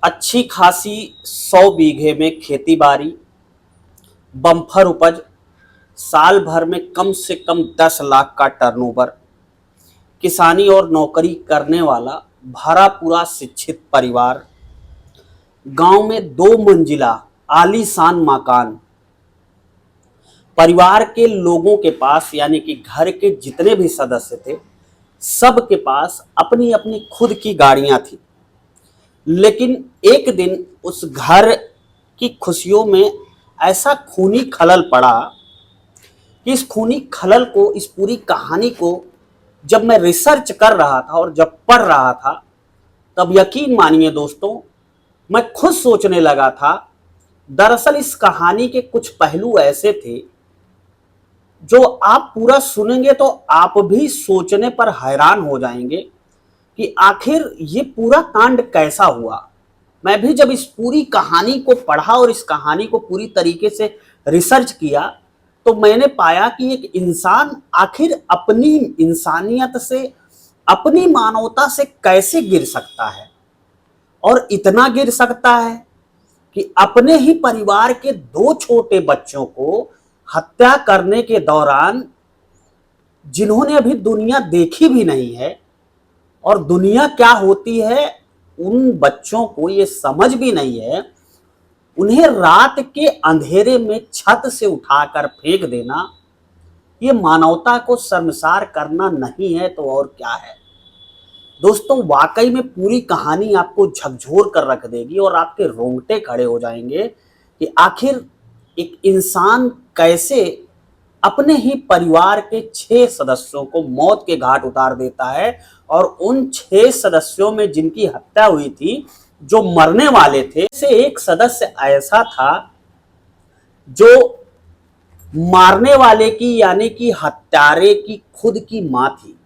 अच्छी खासी 100 बीघे में खेती बाड़ी, बम्पर उपज, साल भर में कम से कम 10 लाख का टर्नओवर, किसानी और नौकरी करने वाला भरा पूरा शिक्षित परिवार, गांव में 2 मंजिला आलीशान मकान। परिवार के लोगों के पास यानी कि घर के जितने भी सदस्य थे सब के पास अपनी अपनी खुद की गाड़ियां थी। लेकिन एक दिन उस घर की खुशियों में ऐसा खूनी खलल पड़ा कि इस खूनी खलल को, इस पूरी कहानी को जब मैं रिसर्च कर रहा था और जब पढ़ रहा था तब यकीन मानिए दोस्तों, मैं खुद सोचने लगा था। दरअसल इस कहानी के कुछ पहलू ऐसे थे जो आप पूरा सुनेंगे तो आप भी सोचने पर हैरान हो जाएंगे कि आखिर ये पूरा कांड कैसा हुआ। मैं भी जब इस पूरी कहानी को पढ़ा और इस कहानी को पूरी तरीके से रिसर्च किया तो मैंने पाया कि एक इंसान आखिर अपनी इंसानियत से, अपनी मानवता से कैसे गिर सकता है, और इतना गिर सकता है कि अपने ही परिवार के 2 छोटे बच्चों को हत्या करने के दौरान, जिन्होंने अभी दुनिया देखी भी नहीं है और दुनिया क्या होती है उन बच्चों को ये समझ भी नहीं है, उन्हें रात के अंधेरे में छत से उठाकर फेंक देना, ये मानवता को शर्मसार करना नहीं है तो और क्या है। दोस्तों वाकई में पूरी कहानी आपको झकझोर कर रख देगी और आपके रोंगटे खड़े हो जाएंगे कि आखिर एक इंसान कैसे अपने ही परिवार के 6 सदस्यों को मौत के घाट उतार देता है। और उन 6 सदस्यों में जिनकी हत्या हुई थी, जो मरने वाले थे, से एक सदस्य ऐसा था जो मारने वाले की यानी कि हत्यारे की खुद की मां थी,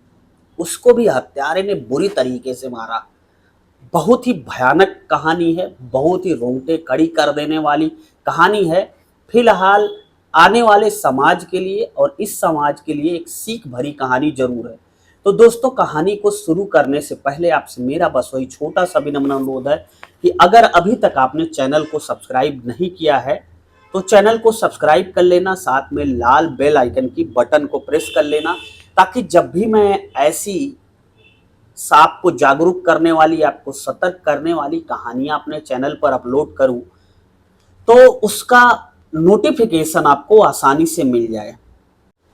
उसको भी हत्यारे ने बुरी तरीके से मारा। बहुत ही भयानक कहानी है, बहुत ही रोंगटे खड़ी कर देने वाली कहानी है। फिलहाल आने वाले समाज के लिए और इस समाज के लिए एक सीख भरी कहानी जरूर है। तो दोस्तों कहानी को शुरू करने से पहले आपसे मेरा बस वही छोटा सा विनम्र अनुरोध है कि अगर अभी तक आपने चैनल को सब्सक्राइब नहीं किया है तो चैनल को सब्सक्राइब कर लेना, साथ में लाल बेल आइकन की बटन को प्रेस कर लेना, ताकि जब भी मैं ऐसी आपको जागरूक करने वाली, आपको सतर्क करने वाली कहानियां अपने चैनल पर अपलोड करूं तो उसका नोटिफिकेशन आपको आसानी से मिल जाए।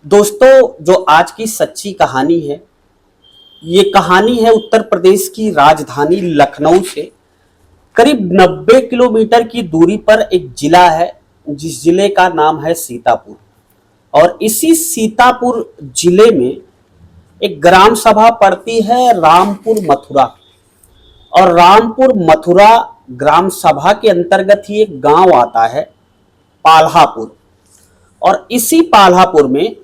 दोस्तों जो आज की सच्ची कहानी है, ये कहानी है उत्तर प्रदेश की राजधानी लखनऊ से करीब 90 किलोमीटर की दूरी पर एक जिला है, जिस जिले का नाम है सीतापुर। और इसी सीतापुर जिले में एक ग्राम सभा पड़ती है रामपुर मथुरा, और रामपुर मथुरा ग्राम सभा के अंतर्गत ही एक गांव आता है पाल्हापुर। और इसी पाल्हापुर में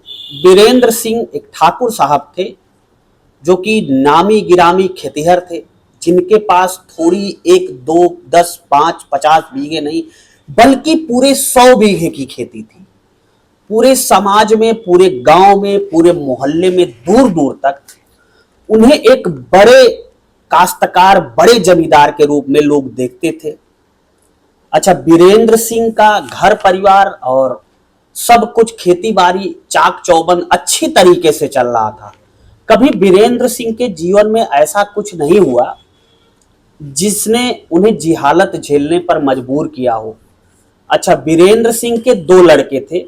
वीरेंद्र सिंह एक ठाकुर साहब थे, जो कि नामी गिरामी खेतिहर थे, जिनके पास थोड़ी 1, 2, 10, 5, 50 बीघे नहीं बल्कि पूरे 100 बीघे की खेती थी। पूरे समाज में, पूरे गांव में, पूरे मोहल्ले में दूर दूर तक उन्हें एक बड़े काश्तकार, बड़े जमींदार के रूप में लोग देखते थे। अच्छा, वीरेंद्र सिंह का घर परिवार और सब कुछ खेती बाड़ी चाक चौबंद अच्छी तरीके से चल रहा था। कभी वीरेंद्र सिंह के जीवन में ऐसा कुछ नहीं हुआ जिसने उन्हें जिहालत झेलने पर मजबूर किया हो। अच्छा, वीरेंद्र सिंह के 2 लड़के थे।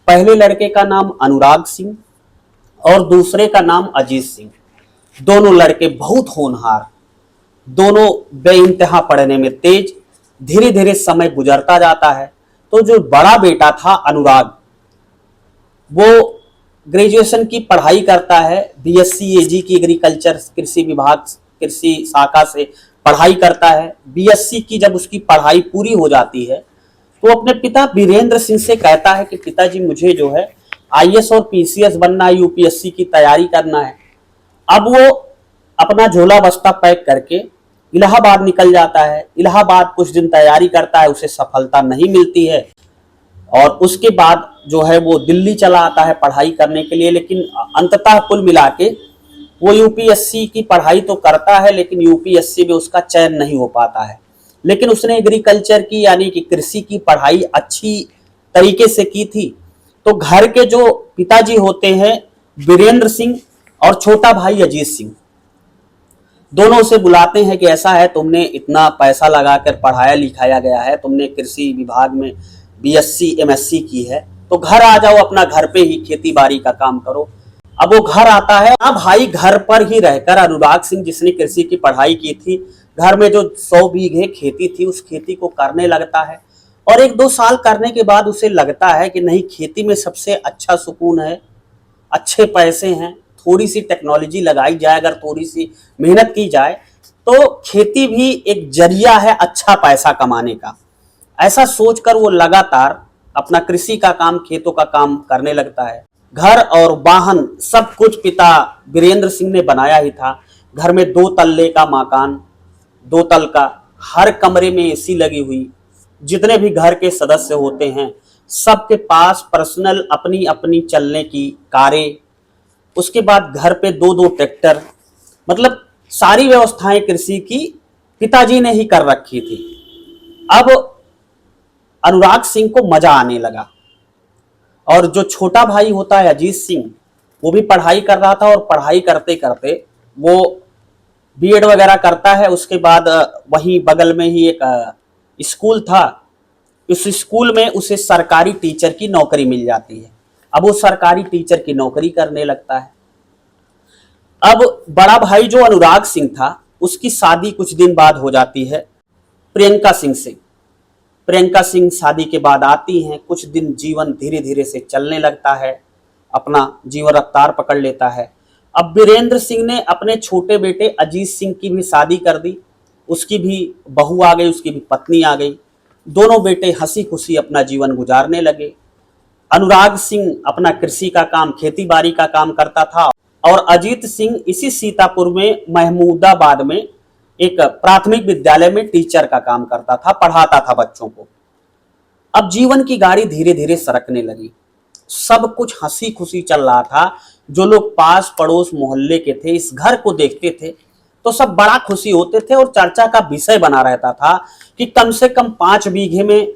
पहले लड़के का नाम अनुराग सिंह और दूसरे का नाम अजीत सिंह। दोनों लड़के बहुत होनहार, दोनों बेइंतहा पढ़ने में तेज। धीरे धीरे समय गुजरता जाता है तो जो बड़ा बेटा था अनुराग, वो ग्रेजुएशन की पढ़ाई करता है, बीएससी एजी की एग्रीकल्चर कृषि विभाग कृषि शाखा से पढ़ाई करता है। बीएससी की जब उसकी पढ़ाई पूरी हो जाती है तो अपने पिता वीरेंद्र सिंह से कहता है कि पिताजी मुझे जो है आईएएस और पीसीएस बनना है, यूपीएससी की तैयारी करना है। अब वो अपना झोला बस्ता पैक करके इलाहाबाद निकल जाता है। इलाहाबाद कुछ दिन तैयारी करता है, उसे सफलता नहीं मिलती है और उसके बाद जो है वो दिल्ली चला आता है पढ़ाई करने के लिए। लेकिन अंततः कुल मिला के वो यूपीएससी की पढ़ाई तो करता है, लेकिन यूपीएससी में उसका चयन नहीं हो पाता है। लेकिन उसने एग्रीकल्चर की यानी कि कृषि की पढ़ाई अच्छी तरीके से की थी। तो घर के जो पिताजी होते हैं वीरेंद्र सिंह और छोटा भाई अजीत सिंह, दोनों से बुलाते हैं कि ऐसा है, तुमने इतना पैसा लगाकर पढ़ाया लिखाया गया है, तुमने कृषि विभाग में बीएससी एमएससी की है, तो घर आ जाओ, अपना घर पे ही खेती बाड़ी का काम करो। अब वो घर आता है। अब भाई घर पर ही रहकर अनुराग सिंह जिसने कृषि की पढ़ाई की थी, घर में जो 100 बीघे खेती थी उस खेती को करने लगता है। और 1-2 साल करने के बाद उसे लगता है कि नहीं, खेती में सबसे अच्छा सुकून है, अच्छे पैसे हैं, थोड़ी सी टेक्नोलॉजी लगाई जाए, अगर थोड़ी सी मेहनत की जाए तो खेती भी एक जरिया है अच्छा पैसा कमाने का। ऐसा सोचकर वो लगातार अपना कृषि का काम, खेतों का काम करने लगता है। घर और वाहन सब कुछ पिता वीरेंद्र सिंह ने बनाया ही था। घर में 2 तल्ले का मकान, 2 तल का, हर कमरे में एसी लगी हुई। जितने भी घर के सदस्य होते हैं सबके पास पर्सनल अपनी अपनी चलने की कारें। उसके बाद घर पे 2-2 ट्रैक्टर, मतलब सारी व्यवस्थाएं कृषि की पिताजी ने ही कर रखी थी। अब अनुराग सिंह को मजा आने लगा। और जो छोटा भाई होता है अजीत सिंह, वो भी पढ़ाई कर रहा था और पढ़ाई करते करते वो बीएड वगैरह करता है। उसके बाद वहीं बगल में ही एक स्कूल था, उस स्कूल में उसे सरकारी टीचर की नौकरी मिल जाती है। अब वो सरकारी टीचर की नौकरी करने लगता है। अब बड़ा भाई जो अनुराग सिंह था उसकी शादी कुछ दिन बाद हो जाती है प्रियंका सिंह से। प्रियंका सिंह शादी के बाद आती हैं, कुछ दिन जीवन धीरे धीरे से चलने लगता है, अपना जीवन रफ्तार पकड़ लेता है। अब वीरेंद्र सिंह ने अपने छोटे बेटे अजीत सिंह की भी शादी कर दी, उसकी भी बहू आ गई, उसकी भी पत्नी आ गई। दोनों बेटे हंसी खुशी अपना जीवन गुजारने लगे। अनुराग सिंह अपना कृषि का काम, खेती बाड़ी का काम करता था और अजीत सिंह इसी सीतापुर में महमूदाबाद में एक प्राथमिक विद्यालय में टीचर का काम करता था, पढ़ाता था बच्चों को। अब जीवन की गाड़ी धीरे धीरे सरकने लगी, सब कुछ हंसी खुशी चल रहा था। जो लोग पास पड़ोस मोहल्ले के थे इस घर को देखते थे तो सब बड़ा खुशी होते थे और चर्चा का विषय बना रहता था कि कम से कम 5 बीघे में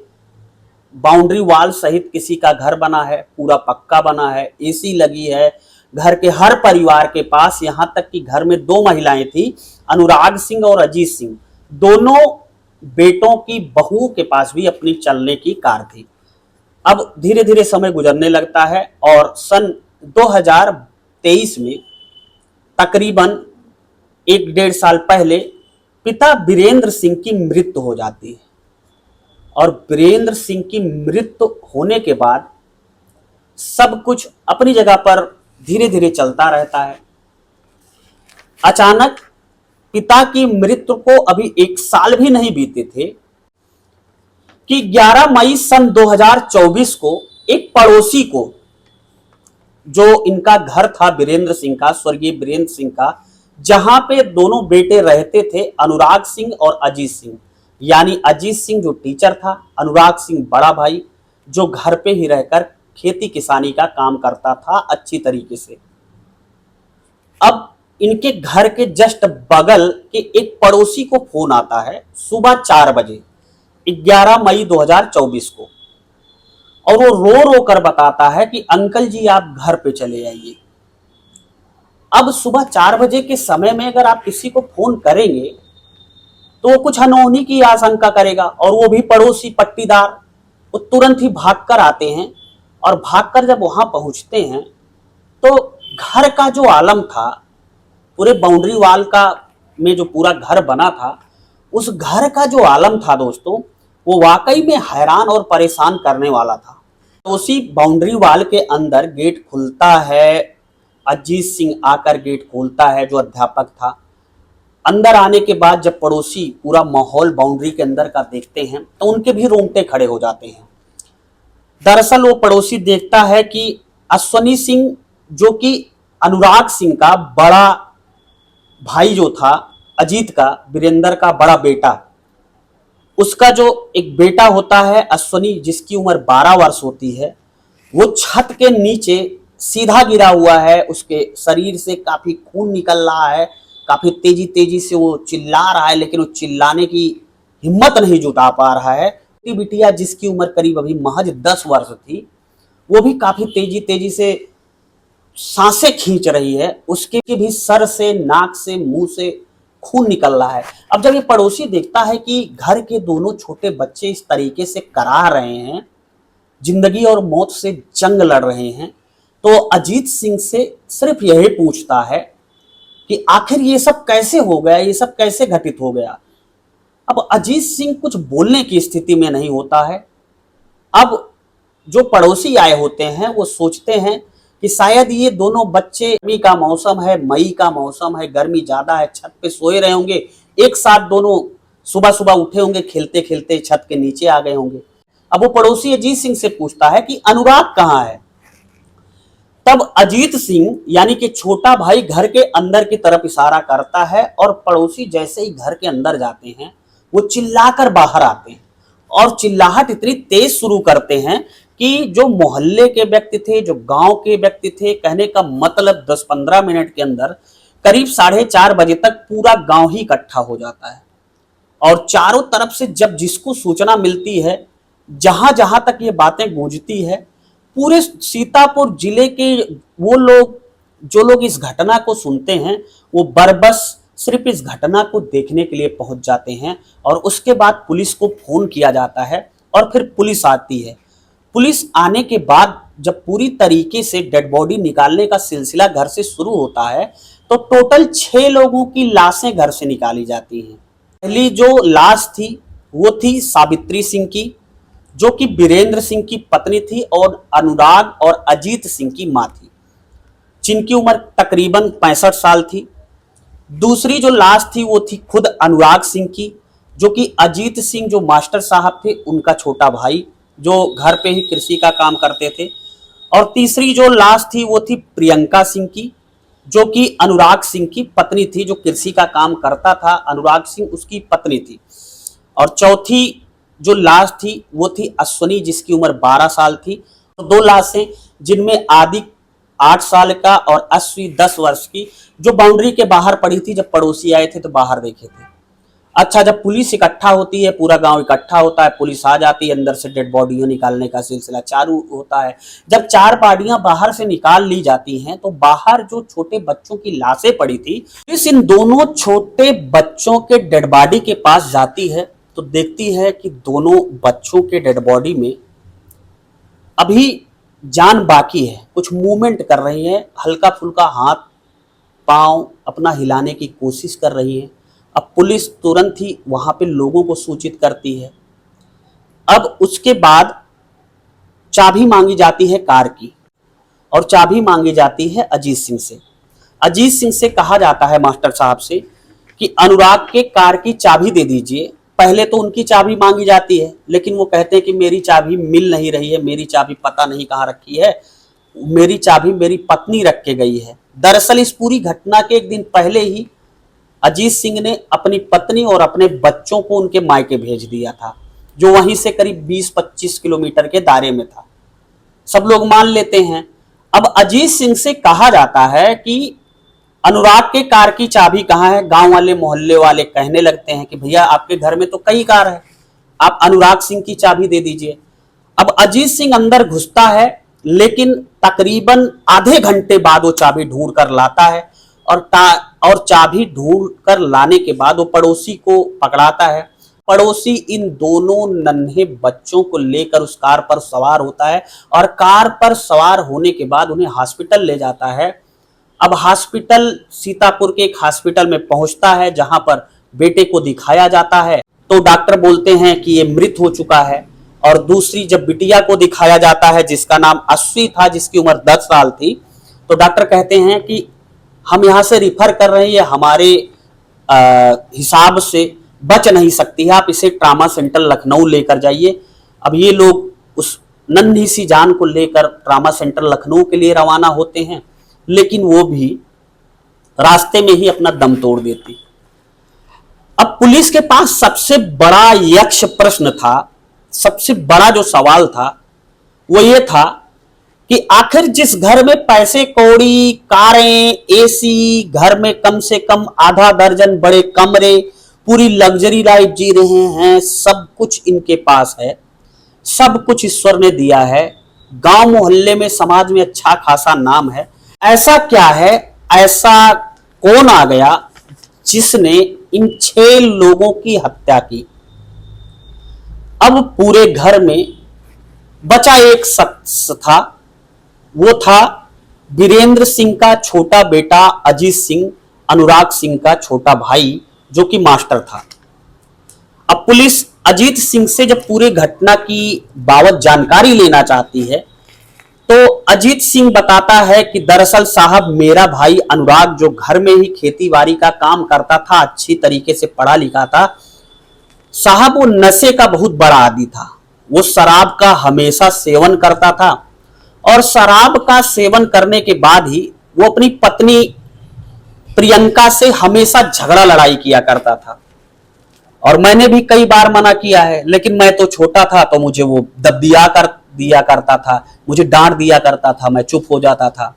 बाउंड्री वॉल सहित किसी का घर बना है, पूरा पक्का बना है, एसी लगी है घर के हर परिवार के पास। यहां तक कि घर में 2 महिलाएं थी, अनुराग सिंह और अजीत सिंह, दोनों बेटों की बहुओं के पास भी अपनी चलने की कार थी। अब धीरे धीरे समय गुजरने लगता है और सन 2023 में तकरीबन 1-1.5 साल पहले पिता वीरेंद्र सिंह की मृत्यु हो जाती है। और वीरेंद्र सिंह की मृत्यु होने के बाद सब कुछ अपनी जगह पर धीरे धीरे चलता रहता है। अचानक पिता की मृत्यु को अभी 1 साल भी नहीं बीते थे कि 11 मई सन 2024 को एक पड़ोसी को, जो इनका घर था वीरेंद्र सिंह का, स्वर्गीय वीरेंद्र सिंह का, जहां पे दोनों बेटे रहते थे अनुराग सिंह और अजीत सिंह, यानी अजीत सिंह जो टीचर था, अनुराग सिंह बड़ा भाई जो घर पे ही रहकर खेती किसानी का काम करता था अच्छी तरीके से। अब इनके घर के जस्ट बगल के एक पड़ोसी को फोन आता है सुबह 4 बजे 11 मई 2024 को, और वो रो रो कर बताता है कि अंकल जी आप घर पे चले आइए। अब सुबह 4 बजे के समय में अगर आप किसी को फोन करेंगे तो वो कुछ अनहोनी की आशंका करेगा, और वो भी पड़ोसी पट्टीदार, वो तुरंत ही भागकर आते हैं। और भागकर जब वहां पहुंचते हैं तो घर का जो आलम था, पूरे बाउंड्री वॉल का में जो पूरा घर बना था, उस घर का जो आलम था दोस्तों, वो वाकई में हैरान और परेशान करने वाला था। तो उसी बाउंड्री वॉल के अंदर गेट खुलता है, अजीत सिंह आकर गेट खोलता है, जो अध्यापक था। अंदर आने के बाद जब पड़ोसी पूरा माहौल बाउंड्री के अंदर का देखते हैं तो उनके भी रोंगटे खड़े हो जाते हैं। दरअसल वो पड़ोसी देखता है कि अश्वनी सिंह, जो कि अनुराग सिंह का बड़ा भाई जो था, अजीत का, वीरेंद्र का बड़ा बेटा, उसका जो एक बेटा होता है अश्वनी, जिसकी उम्र 12 वर्ष होती है, वो छत के नीचे सीधा गिरा हुआ है। उसके शरीर से काफी खून निकल रहा है, काफी तेजी तेजी से वो चिल्ला रहा है, लेकिन वो चिल्लाने की हिम्मत नहीं जुटा पा रहा है। बिटिया जिसकी उम्र करीब अभी महज 10 वर्ष थी, वो भी काफी तेजी तेजी से सांसें खींच रही है, उसके भी सर से, नाक से, मुंह से खून निकल रहा है। अब जब ये पड़ोसी देखता है कि घर के दोनों छोटे बच्चे इस तरीके से करा रहे हैं, जिंदगी और मौत से जंग लड़ रहे हैं, तो अजीत सिंह से सिर्फ यही पूछता है कि आखिर ये सब कैसे हो गया, ये सब कैसे घटित हो गया। अब अजीत सिंह कुछ बोलने की स्थिति में नहीं होता है। अब जो पड़ोसी आए होते हैं वो सोचते हैं कि शायद ये दोनों बच्चे, गर्मी का मौसम है, मई का मौसम है, गर्मी ज्यादा है, छत पे सोए रहे होंगे, एक साथ दोनों सुबह सुबह उठे होंगे, खेलते खेलते छत के नीचे आ गए होंगे। अब वो पड़ोसी अजीत सिंह से पूछता है कि अनुराग कहाँ है। तब अजीत सिंह यानी कि छोटा भाई घर के अंदर की तरफ इशारा करता है और पड़ोसी जैसे ही घर के अंदर जाते हैं वो चिल्लाकर बाहर आते हैं और चिल्लाहट इतनी तेज शुरू करते हैं कि जो मोहल्ले के व्यक्ति थे, जो गांव के व्यक्ति थे, कहने का मतलब 10-15 मिनट के अंदर करीब 4:30 बजे तक पूरा गांव ही इकट्ठा हो जाता है। और चारों तरफ से जब जिसको सूचना मिलती है, जहां जहां तक ये बातें गूंजती है, पूरे सीतापुर जिले के वो लोग, जो लोग इस घटना को सुनते हैं, वो बरबस सिर्फ इस घटना को देखने के लिए पहुंच जाते हैं। और उसके बाद पुलिस को फोन किया जाता है और फिर पुलिस आती है। पुलिस आने के बाद जब पूरी तरीके से डेड बॉडी निकालने का सिलसिला घर से शुरू होता है, तो टोटल 6 लोगों की लाशें घर से निकाली जाती हैं। पहली जो लाश थी वो थी सावित्री सिंह की, जो कि बीरेंद्र सिंह की पत्नी थी और अनुराग और अजीत सिंह की मां थी, जिनकी उम्र तकरीबन 65 साल थी। दूसरी जो लाश थी वो थी खुद अनुराग सिंह की, जो कि अजीत सिंह जो मास्टर साहब थे उनका छोटा भाई, जो घर पे ही कृषि का काम करते थे। और तीसरी जो लाश थी वो थी प्रियंका सिंह की, जो कि अनुराग सिंह की पत्नी थी, जो कृषि का काम करता था, अनुराग सिंह उसकी पत्नी थी। और चौथी जो लाश थी वो थी अश्वनी, जिसकी उम्र 12 साल थी। तो 2 लाशें, जिनमें आदि 8 साल का और अश्वी 10 वर्ष की, जो बाउंड्री के बाहर पड़ी थी। जब पड़ोसी आए थे तो बाहर देखे थे। अच्छा, जब पुलिस इकट्ठा होती है, पूरा गांव इकट्ठा होता है, पुलिस आ जाती है, अंदर से डेड बॉडियां निकालने का सिलसिला चालू होता है। जब 4 बॉडियां बाहर से निकाल ली जाती हैं, तो बाहर जो छोटे बच्चों की लाशें पड़ी थी, पुलिस इन दोनों छोटे बच्चों के डेड बॉडी के पास जाती है तो देखती है कि दोनों बच्चों के डेड बॉडी में अभी जान बाकी है, कुछ मूवमेंट कर रही है, हल्का फुल्का हाथ पांव अपना हिलाने की कोशिश कर रही है। अब पुलिस तुरंत ही वहां पे लोगों को सूचित करती है। अब उसके बाद चाबी मांगी जाती है कार की, और चाबी मांगी जाती है अजीत सिंह से। अजीत सिंह से कहा जाता है मास्टर साहब से कि अनुराग के कार की चाबी दे दीजिए। पहले तो उनकी चाबी मांगी जाती है, लेकिन वो कहते हैं कि मेरी चाबी मिल नहीं रही है, मेरी चाबी पता नहीं कहाँ रखी है, मेरी चाबी मेरी पत्नी रख के गई है। दरअसल इस पूरी घटना के एक दिन पहले ही अजीत सिंह ने अपनी पत्नी और अपने बच्चों को उनके मायके भेज दिया था, जो वहीं से करीब 20-25 किलोमीटर के दायरे में था। सब लोग मान लेते हैं। अब अजीत सिंह से कहा जाता है कि अनुराग के कार की चाबी कहाँ है। गांव वाले, मोहल्ले वाले कहने लगते हैं कि भैया आपके घर में तो कई कार है, आप अनुराग सिंह की चाबी दे दीजिए। अब अजीत सिंह अंदर घुसता है, लेकिन तकरीबन आधे घंटे बाद वो चाबी ढूंढ कर लाता है। और चाबी ढूंढ कर लाने के बाद वो पड़ोसी को पकड़ाता है। पड़ोसी इन दोनों नन्हे बच्चों को लेकर उस कार पर सवार होता है और कार पर सवार होने के बाद उन्हें हॉस्पिटल ले जाता है। अब हॉस्पिटल, सीतापुर के एक हॉस्पिटल में पहुंचता है, जहां पर बेटे को दिखाया जाता है तो डॉक्टर बोलते हैं कि ये मृत हो चुका है। और दूसरी जब बिटिया को दिखाया जाता है, जिसका नाम अश्वी था, जिसकी उम्र 10 साल थी, तो डॉक्टर कहते हैं कि हम यहाँ से रिफर कर रहे हैं, ये हमारे हिसाब से बच नहीं सकती है, आप इसे ट्रामा सेंटर लखनऊ लेकर जाइए। अब ये लोग उस नन्ही सी जान को लेकर ट्रामा सेंटर लखनऊ के लिए रवाना होते हैं, लेकिन वो भी रास्ते में ही अपना दम तोड़ देती। अब पुलिस के पास सबसे बड़ा यक्ष प्रश्न था, सबसे बड़ा जो सवाल था वो ये था कि आखिर जिस घर में पैसे कौड़ी, कारें, एसी, घर में कम से कम आधा दर्जन बड़े कमरे, पूरी लग्जरी लाइफ जी रहे हैं, सब कुछ इनके पास है, सब कुछ ईश्वर ने दिया है, गांव मोहल्ले में समाज में अच्छा खासा नाम है। ऐसा क्या है, ऐसा कौन आ गया जिसने इन 6 लोगों की हत्या की? अब पूरे घर में बचा एक शख्स था, वो था वीरेंद्र सिंह का छोटा बेटा अजीत सिंह, अनुराग सिंह का छोटा भाई जो कि मास्टर था। अब पुलिस अजीत सिंह से जब पूरे घटना की बाबत जानकारी लेना चाहती है तो अजीत सिंह बताता है कि दरअसल साहब मेरा भाई अनुराग जो घर में ही खेती बाड़ी का काम करता था, अच्छी तरीके से पढ़ा लिखा था साहब, वो नशे का बहुत बड़ा आदी था। वो शराब का हमेशा सेवन करता था और शराब का सेवन करने के बाद ही वो अपनी पत्नी प्रियंका से हमेशा झगड़ा लड़ाई किया करता था। और मैंने भी कई बार मना किया है, लेकिन मैं तो छोटा था तो मुझे वो दिया करता था, मुझे डांट दिया करता था, मैं चुप हो जाता था।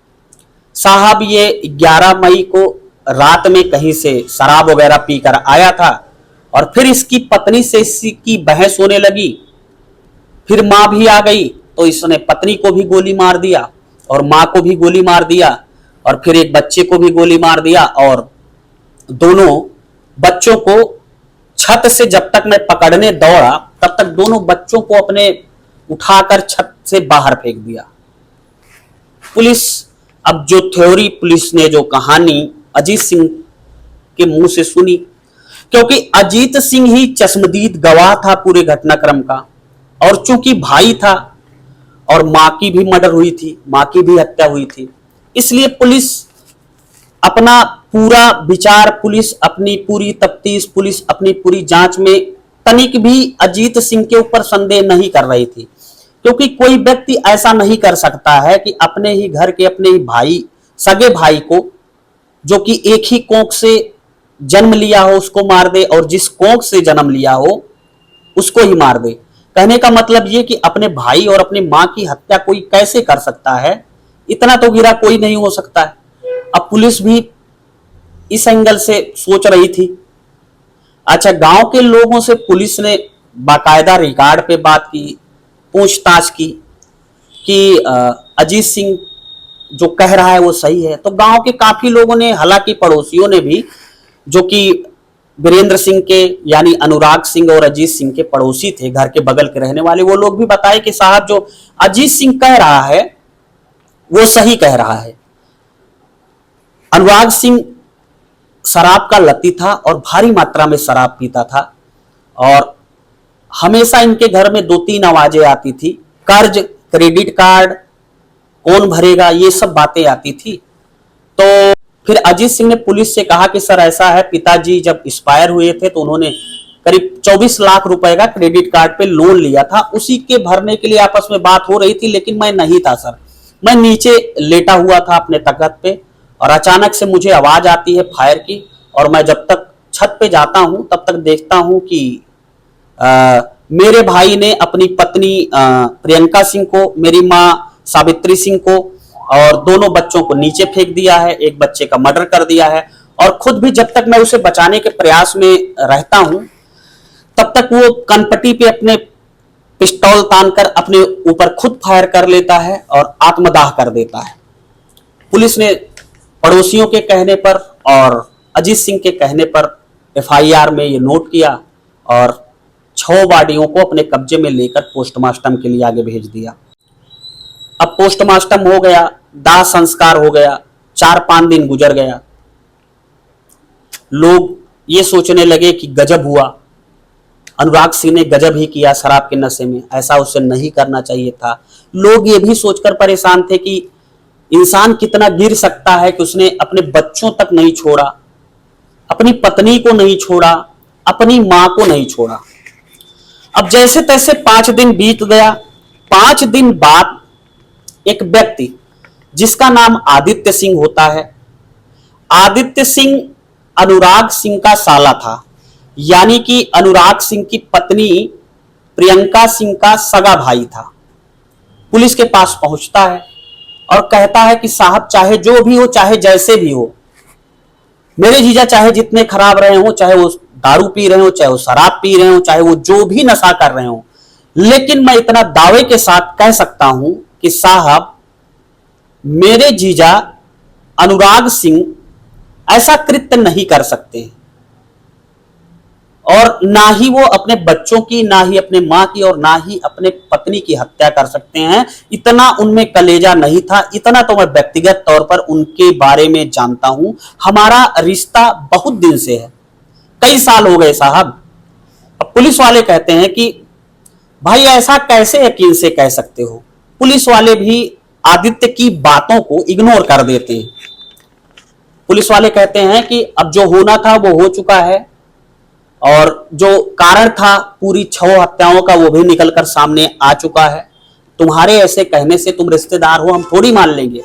साहब ये 11 मई को रात में कहीं से शराब वगैरह पीकर आया था और फिर इसकी पत्नी से इसकी बहस होने लगी। फिर मां भी आ गई तो इसने पत्नी को भी गोली मार दिया और मां को भी गोली मार दिया और फिर एक बच्चे को भी गोली मार दिया और दोनों बच्चों को छत से जब तक मैं पकड़ने दौड़ा तब तक दोनों बच्चों को अपने उठाकर छत से बाहर फेंक दिया। पुलिस अब जो थ्योरी पुलिस ने जो कहानी अजीत सिंह के मुंह से सुनी, क्योंकि अजीत सिंह ही चश्मदीद गवाह था पूरे घटनाक्रम का और चूंकि भाई था और मां की भी मर्डर हुई थी, मां की भी हत्या हुई थी, इसलिए पुलिस अपना पूरा विचार, पुलिस अपनी पूरी तफ्तीश, पुलिस अपनी पूरी जांच में तनिक भी अजीत सिंह के ऊपर संदेह नहीं कर रही थी। क्योंकि कोई व्यक्ति ऐसा नहीं कर सकता है कि अपने ही घर के अपने ही भाई, सगे भाई को जो कि एक ही कोख से जन्म लिया हो उसको मार दे और जिस कोख से जन्म लिया हो उसको ही मार दे। कहने का मतलब ये कि अपने भाई और अपनी मां की हत्या कोई कैसे कर सकता है, इतना तो गिरा कोई नहीं हो सकता है। अब पुलिस भी इस एंगल से सोच रही थी। अच्छा, गांव के लोगों से पुलिस ने बाकायदा रिकॉर्ड पे बात की, पूछताछ की कि अजीत सिंह जो कह रहा है वो सही है। तो गांव के काफी लोगों ने, हालांकि पड़ोसियों ने भी, जो कि वीरेंद्र सिंह के यानी अनुराग सिंह और अजीत सिंह के पड़ोसी थे, घर के बगल के रहने वाले, वो लोग भी बताए कि साहब जो अजीत सिंह कह रहा है वो सही कह रहा है। अनुराग सिंह शराब का लती था और भारी मात्रा में शराब पीता था और हमेशा इनके घर में 2-3 आवाजें आती थी, कर्ज, क्रेडिट कार्ड कौन भरेगा, ये सब बातें आती थी। तो फिर अजीत सिंह ने पुलिस से कहा कि सर ऐसा है, पिताजी जब एक्सपायर हुए थे तो उन्होंने करीब 24 लाख रुपए का क्रेडिट कार्ड पे लोन लिया था, उसी के भरने के लिए आपस में बात हो रही थी, लेकिन मैं नहीं था सर, मैं नीचे लेटा हुआ था अपने तख्त पे और अचानक से मुझे आवाज आती है फायर की और मैं जब तक छत पे जाता हूं तब तक देखता हूं कि मेरे भाई ने अपनी पत्नी प्रियंका सिंह को, मेरी मां सावित्री सिंह को और दोनों बच्चों को नीचे फेंक दिया है, एक बच्चे का मर्डर कर दिया है और खुद भी जब तक मैं उसे बचाने के प्रयास में रहता हूं तब तक वो कनपट्टी पे अपने पिस्तौल तानकर अपने ऊपर खुद फायर कर लेता है और आत्मदाह कर देता है। पुलिस ने पड़ोसियों के कहने पर और अजीत सिंह के कहने पर एफआईआर में ये नोट किया और 6 बॉडियों को अपने कब्जे में लेकर पोस्टमार्टम के लिए आगे भेज दिया। अब पोस्टमार्टम हो गया, दाह संस्कार हो गया, 4-5 दिन गुजर गया। लोग ये सोचने लगे कि गजब हुआ, अनुराग सिंह ने गजब ही किया शराब के नशे में, ऐसा उसे नहीं करना चाहिए था। लोग ये भी सोचकर परेशान थे कि इंसान कितना गिर सकता है कि उसने अपने बच्चों तक नहीं छोड़ा, अपनी पत्नी को नहीं छोड़ा, अपनी मां को नहीं छोड़ा। अब जैसे तैसे 5 दिन बीत गया। 5 दिन बाद एक व्यक्ति जिसका नाम आदित्य सिंह होता है, आदित्य सिंह अनुराग सिंह का साला था, यानी कि अनुराग सिंह की पत्नी प्रियंका सिंह का सगा भाई था। पुलिस के पास पहुंचता है और कहता है कि साहब चाहे जो भी हो, चाहे जैसे भी हो, मेरे जीजा चाहे जितने खराब रहे हो, चाहे वो दारू पी रहे हो, चाहे वो शराब पी रहे हो, चाहे वो जो भी नशा कर रहे हो, लेकिन मैं इतना दावे के साथ कह सकता हूं कि साहब मेरे जीजा अनुराग सिंह ऐसा कृत्य नहीं कर सकते, और ना ही वो अपने बच्चों की, ना ही अपने मां की, और ना ही अपने पत्नी की हत्या कर सकते हैं। इतना उनमें कलेजा नहीं था, इतना तो मैं व्यक्तिगत तौर पर उनके बारे में जानता हूं। हमारा रिश्ता बहुत दिन से है, कई साल हो गए साहब। अब पुलिस वाले कहते हैं कि भाई ऐसा कैसे यकीन से कह सकते हो। पुलिस वाले भी आदित्य की बातों को इग्नोर कर देते हैं। पुलिस वाले कहते हैं कि अब जो होना था वो हो चुका है, और जो कारण था पूरी 6 हत्याओं का वो भी निकलकर सामने आ चुका है। तुम्हारे ऐसे कहने से, तुम रिश्तेदार हो, हम थोड़ी मान लेंगे।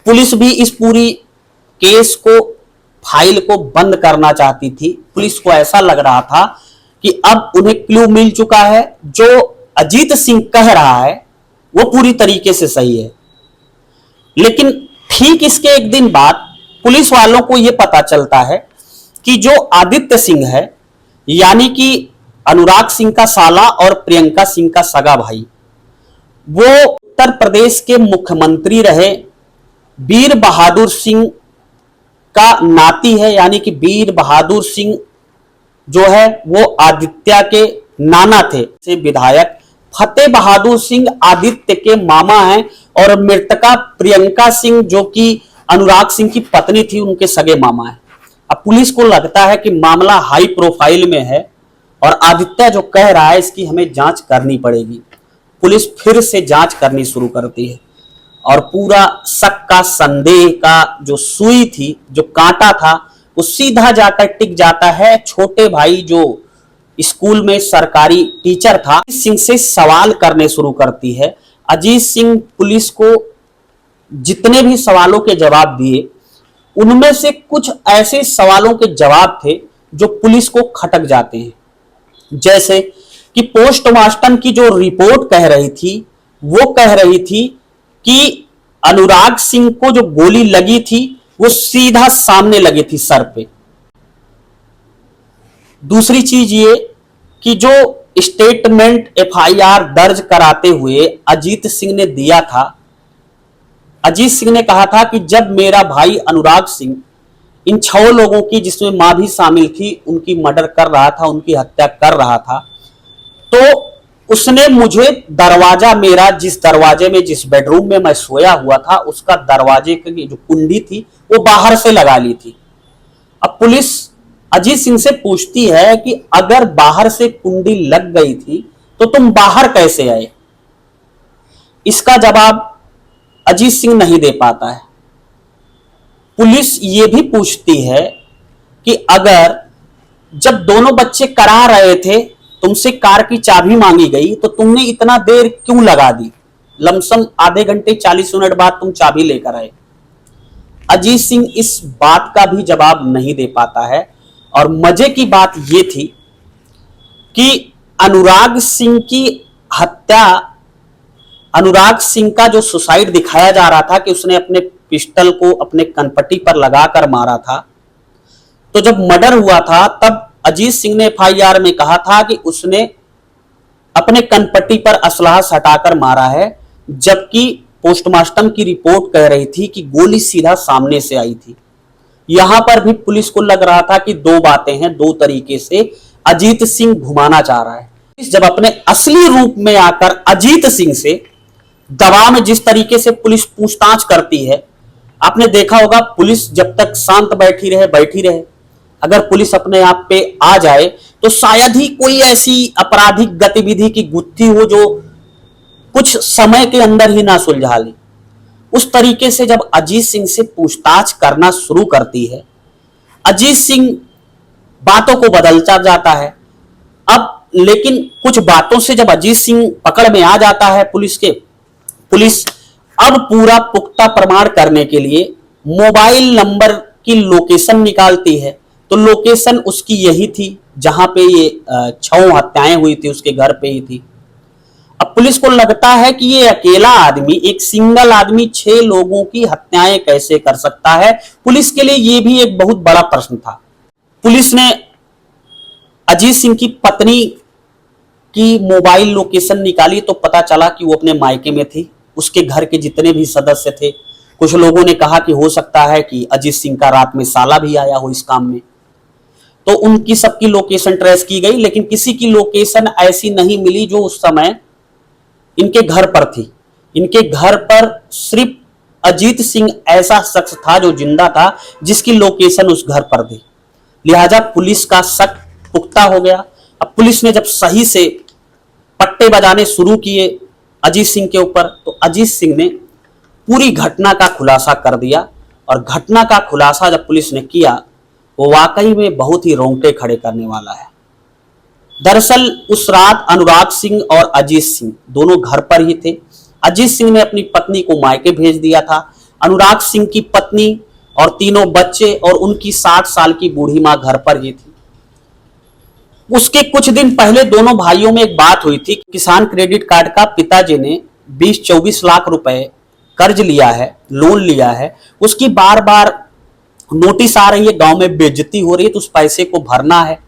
पुलिस भी इस पूरी केस को, फाइल को बंद करना चाहती थी। पुलिस को ऐसा लग रहा था कि अब उन्हें क्लू मिल चुका है, जो अजीत सिंह कह रहा है वो पूरी तरीके से सही है। लेकिन ठीक इसके एक दिन बाद पुलिस वालों को यह पता चलता है कि जो आदित्य सिंह है, यानी कि अनुराग सिंह का साला और प्रियंका सिंह का सगा भाई, वो उत्तर प्रदेश के मुख्यमंत्री रहे वीर बहादुर सिंह का नाती है। यानी कि वीर बहादुर सिंह जो है वो आदित्य के नाना थे। से विधायक फतेह बहादुर सिंह आदित्य के मामा हैं, और मृतका प्रियंका सिंह जो कि अनुराग सिंह की पत्नी थी, उनके सगे मामा हैं। अब पुलिस को लगता है कि मामला हाई प्रोफाइल में है, और आदित्य जो कह रहा है इसकी हमें जांच करनी पड़ेगी। पुलिस फिर से जांच करनी शुरू करती है, और पूरा शक का, संदेह का जो सुई थी, जो कांटा था, वो सीधा जाकर टिक जाता है छोटे भाई जो स्कूल में सरकारी टीचर था, अजीत सिंह से सवाल करने शुरू करती है। अजीत सिंह पुलिस को जितने भी सवालों के जवाब दिए, उनमें से कुछ ऐसे सवालों के जवाब थे जो पुलिस को खटक जाते हैं। जैसे कि पोस्टमास्टम की जो रिपोर्ट कह रही थी, वो कह रही थी कि अनुराग सिंह को जो गोली लगी थी वो सीधा सामने लगी थी, सर पे। दूसरी चीज ये कि जो स्टेटमेंट एफआईआर दर्ज कराते हुए अजीत सिंह ने दिया था, अजीत सिंह ने कहा था कि जब मेरा भाई अनुराग सिंह इन 6 लोगों की, जिसमें मां भी शामिल थी, उनकी मर्डर कर रहा था, उनकी हत्या कर रहा था, तो उसने मुझे दरवाजा, मेरा जिस दरवाजे में, जिस बेडरूम में मैं सोया हुआ था, उसका दरवाजे की जो कुंडी थी वो बाहर से लगा ली थी। अब पुलिस अजीत सिंह से पूछती है कि अगर बाहर से कुंडी लग गई थी तो तुम बाहर कैसे आए। इसका जवाब अजीत सिंह नहीं दे पाता है। पुलिस ये भी पूछती है कि अगर जब दोनों बच्चे करा रहे थे, तुमसे कार की चाबी मांगी गई, तो तुमने इतना देर क्यों लगा दी, लमसम आधे घंटे 40 मिनट बाद तुम चाबी लेकर आए। अजीत सिंह इस बात का भी जवाब नहीं दे पाता है। और मजे की बात यह थी कि अनुराग सिंह की हत्या, अनुराग सिंह का जो सुसाइड दिखाया जा रहा था कि उसने अपने पिस्टल को अपने कनपट्टी पर लगाकर मारा था, तो जब मर्डर हुआ था तब अजीत सिंह ने एफआईआर में कहा था कि उसने अपने कनपट्टी पर असलहा सटाकर मारा है, जबकि पोस्टमास्टम की रिपोर्ट कह रही थी कि गोली सीधा सामने से आई थी। यहां पर भी पुलिस को लग रहा था कि 2 बातें हैं, 2 तरीके से अजीत सिंह घुमाना चाह रहा है। जब अपने असली रूप में आकर अजीत सिंह से दबाव में जिस तरीके से पुलिस पूछताछ करती है, आपने देखा होगा पुलिस जब तक शांत बैठी रहे। अगर पुलिस अपने आप पे आ जाए तो शायद ही कोई ऐसी आपराधिक गतिविधि की गुत्थी हो जो कुछ समय के अंदर ही ना सुलझा ले। उस तरीके से जब अजीत सिंह से पूछताछ करना शुरू करती है, अजीत सिंह बातों को बदलता जाता है। अब लेकिन कुछ बातों से जब अजीत सिंह पकड़ में आ जाता है पुलिस अब पूरा पुख्ता प्रमाण करने के लिए मोबाइल नंबर की लोकेशन निकालती है। तो लोकेशन उसकी यही थी जहां पे ये 6 हत्याएं हुई थी, उसके घर पे ही थी। अब पुलिस को लगता है कि ये अकेला आदमी, एक सिंगल आदमी 6 लोगों की हत्याएं कैसे कर सकता है। पुलिस के लिए ये भी एक बहुत बड़ा प्रश्न था। पुलिस ने अजीत सिंह की पत्नी की मोबाइल लोकेशन निकाली तो पता चला कि वो अपने मायके में थी। उसके घर के जितने भी सदस्य थे, कुछ लोगों ने कहा कि हो सकता है कि अजीत सिंह का रात में साला भी आया हो इस काम में। तो उनकी सबकी लोकेशन ट्रेस की गई, लेकिन किसी की लोकेशन ऐसी नहीं मिली जो उस समय इनके घर पर थी। इनके घर पर सिर्फ अजीत सिंह ऐसा शख्स था जो जिंदा था, जिसकी लोकेशन उस घर पर थी। लिहाजा पुलिस का शक पुख्ता हो गया। अब पुलिस ने जब सही से पट्टे बजाने शुरू किए अजीत सिंह के ऊपर, तो अजीत सिंह ने पूरी घटना का खुलासा कर दिया। और घटना का खुलासा जब पुलिस ने किया, वो वाकई में बहुत ही रोंगटे खड़े करने वाला है। दरअसल उस रात अनुराग सिंह और अजीत सिंह दोनों घर पर ही थे। अजीत सिंह ने अपनी पत्नी को मायके भेज दिया था। अनुराग सिंह की पत्नी और तीनों बच्चे और उनकी 60 साल की बूढ़ी मां घर पर ही थी। उसके कुछ दिन पहले दोनों भाइयों में एक बात हुई थी। किसान क्रेडिट कार्ड का पिताजी ने 20-24 लाख रुपए कर्ज लिया है, लोन लिया है। उसकी बार बार नोटिस आ रही है, गांव में बेइज्जती हो रही है, तो उस पैसे को भरना है।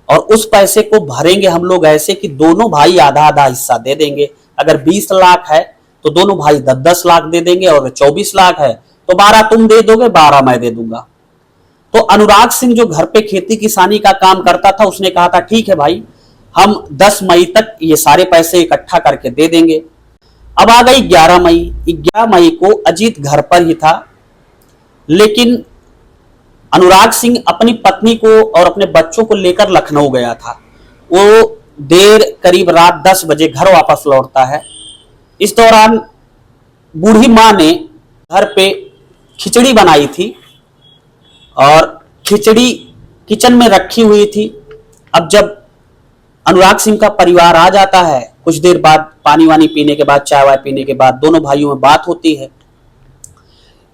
और उस पैसे को भरेंगे हम लोग ऐसे कि दोनों भाई आधा आधा हिस्सा दे देंगे। अगर 20 लाख है तो दोनों भाई 10-10 लाख दे देंगे, और 24 लाख है तो 12 तुम दे दोगे, 12 मैं दे दूंगा। तो अनुराग सिंह जो घर पे खेती किसानी का काम करता था, उसने कहा था ठीक है भाई, हम 10 मई तक ये सारे पैसे इकट्ठा करके दे देंगे। अब आ गई 11 मई। 11 मई को अजीत घर पर ही था, लेकिन अनुराग सिंह अपनी पत्नी को और अपने बच्चों को लेकर लखनऊ गया था। वो देर करीब रात 10 बजे घर वापस लौटता है। इस दौरान बूढ़ी मां ने घर पे खिचड़ी बनाई थी और खिचड़ी किचन में रखी हुई थी। अब जब अनुराग सिंह का परिवार आ जाता है, कुछ देर बाद पानी वानी पीने के बाद, चाय वाय पीने के बाद दोनों भाइयों में बात होती है।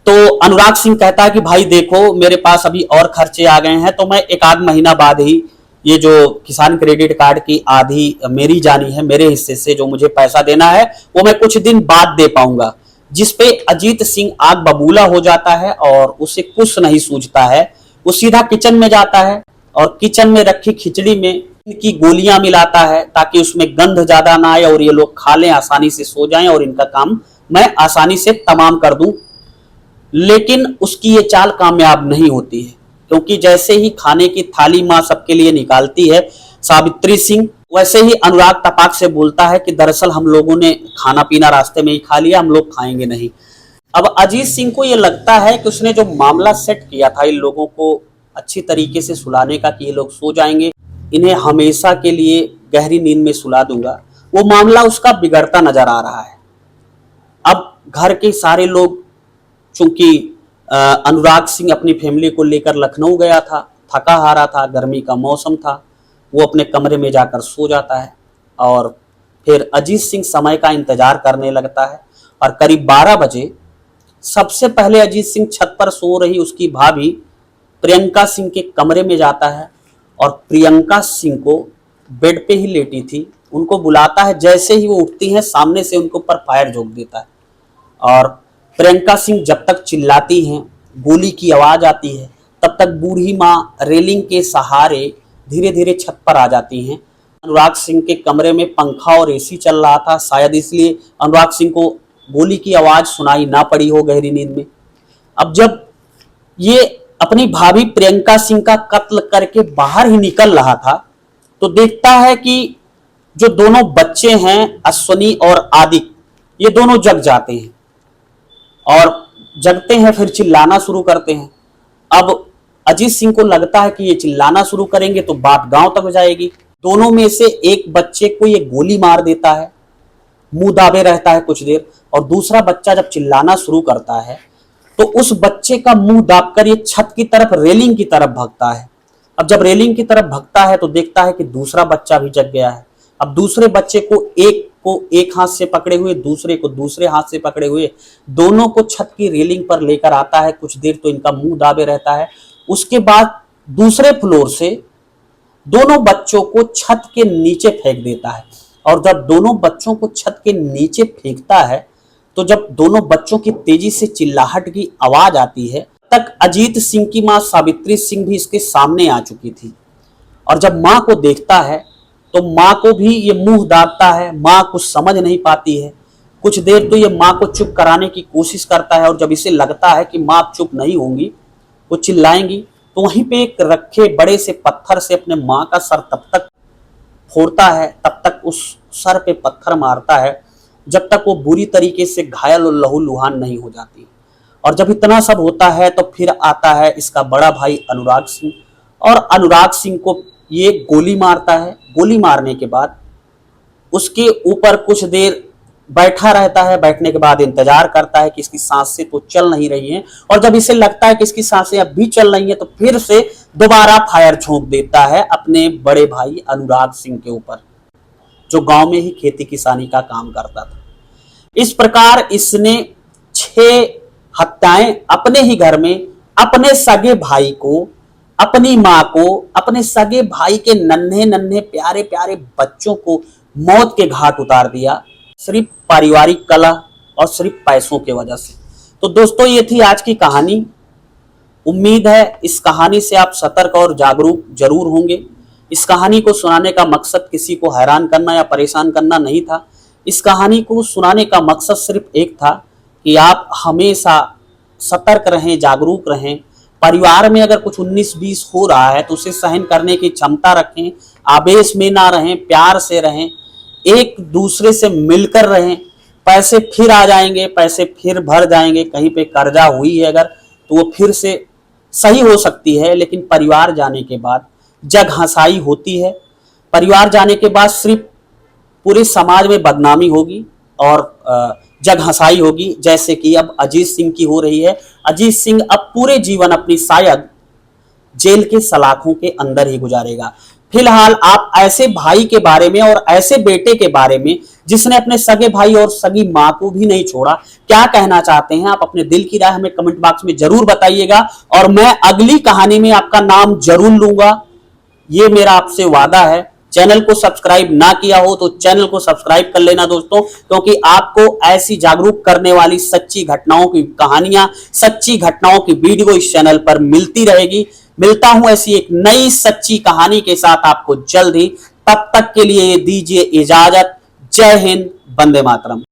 तो अनुराग सिंह कहता है कि भाई देखो, मेरे पास अभी और खर्चे आ गए हैं, तो मैं एक आध महीना बाद ही ये जो किसान क्रेडिट कार्ड की आधी मेरी जानी है, मेरे हिस्से से जो मुझे पैसा देना है, वो मैं कुछ दिन बाद दे पाऊंगा। जिसपे अजीत सिंह आग बबूला हो जाता है और उसे कुछ नहीं सूझता है। वो सीधा किचन में जाता है और किचन में रखी खिचड़ी में इनकी गोलियां मिलाता है, ताकि उसमें गंध ज्यादा ना आए और ये लोग खा लें, आसानी से सो जाएं और इनका काम मैं आसानी से तमाम कर दूं। लेकिन उसकी ये चाल कामयाब नहीं होती है, क्योंकि जैसे ही खाने की थाली मां सबके लिए निकालती है सावित्री सिंह, वैसे ही अनुराग तपाक से बोलता है कि दरअसल हम लोगों ने खाना पीना रास्ते में ही खा लिया, हम लोग खाएंगे नहीं। अब अजीत सिंह को ये लगता है कि उसने जो मामला सेट किया था इन लोगों को अच्छी तरीके से सुलाने का, कि ये लोग सो जाएंगे, इन्हें हमेशा के लिए गहरी नींद में सुला दूंगा, वो मामला उसका बिगड़ता नजर आ रहा है। अब घर के सारे लोग, चूंकि अनुराग सिंह अपनी फैमिली को लेकर लखनऊ गया था, थका हारा था, गर्मी का मौसम था, वो अपने कमरे में जाकर सो जाता है। और फिर अजीत सिंह समय का इंतजार करने लगता है और करीब 12 बजे सबसे पहले अजीत सिंह छत पर सो रही उसकी भाभी प्रियंका सिंह के कमरे में जाता है और प्रियंका सिंह को बेड पे ही लेटी थी उनको बुलाता है। जैसे ही वो उठती हैं, सामने से उनके ऊपर फायर झोंक देता है और प्रियंका सिंह जब तक चिल्लाती हैं, गोली की आवाज आती है, तब तक बूढ़ी माँ रेलिंग के सहारे धीरे धीरे छत पर आ जाती हैं। अनुराग सिंह के कमरे में पंखा और एसी चल रहा था, शायद इसलिए अनुराग सिंह को गोली की आवाज सुनाई ना पड़ी हो गहरी नींद में। अब जब ये अपनी भाभी प्रियंका सिंह का कत्ल करके बाहर ही निकल रहा था, तो देखता है कि जो दोनों बच्चे हैं अश्वनी और आदित्य, ये दोनों जग जाते हैं और जगते हैं, फिर चिल्लाना शुरू करते हैं। अब अजीत सिंह को लगता है कि ये चिल्लाना शुरू करेंगे तो बात गांव तक जाएगी। दोनों में से एक बच्चे को ये गोली मार देता है, मुंह दाबे रहता है कुछ देर, और दूसरा बच्चा जब चिल्लाना शुरू करता है तो उस बच्चे का मुंह दाबकर ये छत की तरफ, रेलिंग की तरफ भागता है। अब जब रेलिंग की तरफ भागता है तो देखता है कि दूसरा बच्चा भी जग गया है। अब दूसरे बच्चे को एक हाथ से पकड़े हुए, दूसरे को दूसरे हाथ से पकड़े हुए, दोनों को छत की रेलिंग पर लेकर आता है। कुछ देर तो इनका मुंह दाबे रहता है। उसके बाद दूसरे फ्लोर से दोनों बच्चों को छत के नीचे फेंक देता है। और जब दोनों बच्चों को छत के नीचे फेंकता है तो जब दोनों बच्चों की तेजी से चिल्लाहट की आवाज आती है, तक अजीत सिंह की मां सावित्री सिंह भी इसके सामने आ चुकी थी। और जब माँ को देखता है तो माँ को भी ये मुंह दागता है, माँ कुछ समझ नहीं पाती है। कुछ देर तो ये माँ को चुप कराने की कोशिश करता है और जब इसे लगता है कि माँ अब चुप नहीं होंगी, वो चिल्लाएंगी, तो वहीं पे एक रखे बड़े से पत्थर से अपने माँ का सर तब तक फोड़ता है, तब तक उस सर पे पत्थर मारता है जब तक वो बुरी तरीके से घायल और लहूलुहान नहीं हो जाती। और जब इतना सब होता है तो फिर आता है इसका बड़ा भाई अनुराग सिंह, और अनुराग सिंह को ये गोली मारता है। गोली मारने के बाद उसके ऊपर कुछ देर बैठा रहता है, बैठने के बाद इंतजार करता है कि इसकी सांसें तो चल नहीं रही हैं, और जब इसे लगता है कि इसकी सांसें अब भी चल रही हैं तो फिर से दोबारा फायर झोंक देता है अपने बड़े भाई अनुराग सिंह के ऊपर, जो गांव में ही खेती किसानी का काम करता था। इस प्रकार इसने 6 हत्याएं अपने ही घर में अपने सगे भाई को, अपनी मां को, अपने सगे भाई के नन्हे नन्हे प्यारे प्यारे बच्चों को मौत के घाट उतार दिया, सिर्फ पारिवारिक कलह और सिर्फ पैसों की वजह से। तो दोस्तों, ये थी आज की कहानी। उम्मीद है इस कहानी से आप सतर्क और जागरूक जरूर होंगे। इस कहानी को सुनाने का मकसद किसी को हैरान करना या परेशान करना नहीं था। इस कहानी को सुनाने का मकसद सिर्फ एक था कि आप हमेशा सतर्क रहें, जागरूक रहें। परिवार में अगर कुछ 19-20 हो रहा है तो उसे सहन करने की क्षमता रखें, आवेश में ना रहें, प्यार से रहें, एक दूसरे से मिलकर रहें। पैसे फिर आ जाएंगे, पैसे फिर भर जाएंगे, कहीं पे कर्जा हुई है अगर तो वो फिर से सही हो सकती है, लेकिन परिवार जाने के बाद जग हंसाई होती है। परिवार जाने के बाद सिर्फ पूरे समाज में बदनामी होगी और जग हंसाई होगी, जैसे कि अब अजीत सिंह की हो रही है। अजीत सिंह अब पूरे जीवन अपनी शायद जेल के सलाखों के अंदर ही गुजारेगा। फिलहाल आप ऐसे भाई के बारे में और ऐसे बेटे के बारे में जिसने अपने सगे भाई और सगी मां को भी नहीं छोड़ा, क्या कहना चाहते हैं? आप अपने दिल की राय हमें कमेंट बॉक्स में जरूर बताइएगा और मैं अगली कहानी में आपका नाम जरूर लूंगा, ये मेरा आपसे वादा है। चैनल को सब्सक्राइब ना किया हो तो चैनल को सब्सक्राइब कर लेना दोस्तों, क्योंकि आपको ऐसी जागरूक करने वाली सच्ची घटनाओं की कहानियां, सच्ची घटनाओं की वीडियो इस चैनल पर मिलती रहेगी। मिलता हूं ऐसी एक नई सच्ची कहानी के साथ आपको जल्द ही। तब तक के लिए दीजिए इजाजत। जय हिंद, वंदे मातरम।